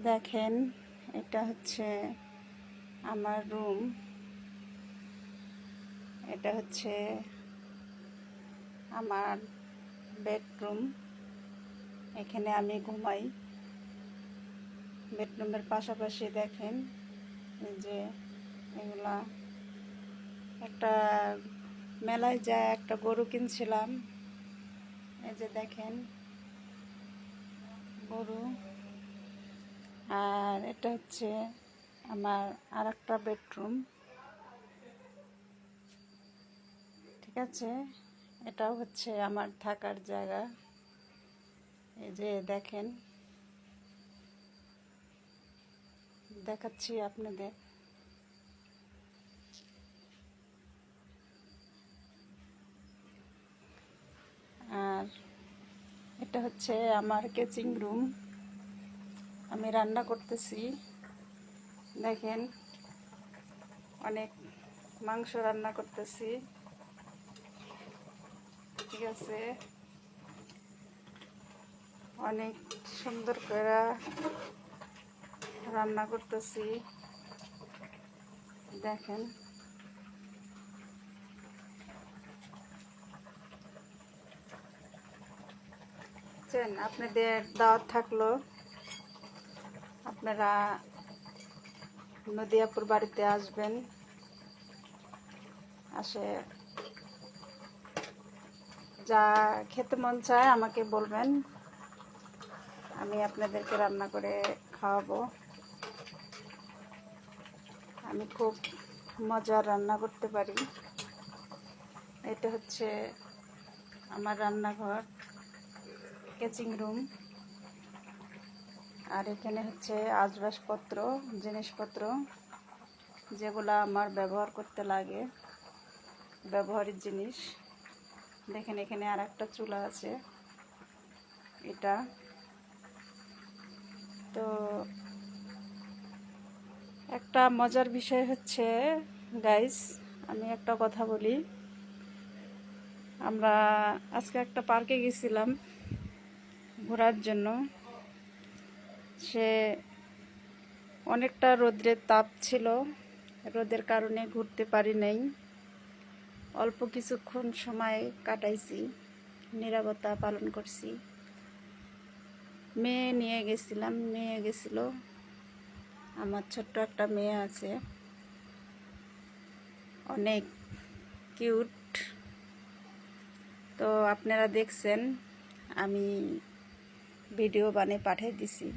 দেখেন, এটা হচ্ছে আমার রুম। এটা হচ্ছে আমার বেডরুম। এখানে আমি ঘুমাই। বেডরুমের পাশাপাশি দেখেন এই যে এগুলা, একটা মেলায় যায় একটা গরু কিনছিলাম। এই যে দেখেন গরু। আর এটা হচ্ছে আমার আর একটা বেডরুম। ঠিক আছে, এটাও হচ্ছে আমার থাকার জায়গা। এই যে দেখেন, দেখাচ্ছি আপনাদের। আর এটা হচ্ছে আমার কিচেন রুম। আমি রান্না করতেছি। দেখেন, অনেক মাংস রান্না করতেছি। ঠিক আছে, অনেক সুন্দর করে রান্না করতেছি। দেখেন, আপনাদের দাওয়াত থাকলো, আপনারা নদিয়াপুর বাড়িতে আসবেন। আসে যা খেতে মন চায় আমাকে বলবেন, আমি আপনাদেরকে রান্না করে খাওয়াবো। আমি খুব মজার রান্না করতে পারি। এটা হচ্ছে আমার রান্নাঘর, কিচেন রুম। আর এখানে হচ্ছে আসবাবপত্র, জিনিসপত্র যেগুলো আমার ব্যবহার করতে লাগে, ব্যবহারের জিনিস। দেখেন, এখানে আর একটা চুলা আছে। এটা তো একটা মজার বিষয় হচ্ছে গাইস, আমি একটা কথা বলি। আমরা আজকে একটা পার্কে গেছিলাম ঘোরার জন্য। সে অনেকটা রোদের তাপ ছিল, রোদের কারণে ঘুরতে পারি নাই। অল্প কিছুক্ষণ সময় কাটাইছি, নীরবতা পালন করছি। মেয়ে নিয়ে গেছিলাম, মেয়ে গেছিল। আমার ছোট্ট একটা মেয়ে আছে, অনেক কিউট। তো আপনারা দেখছেন, আমি ভিডিও বানিয়ে পাঠিয়ে দিছি।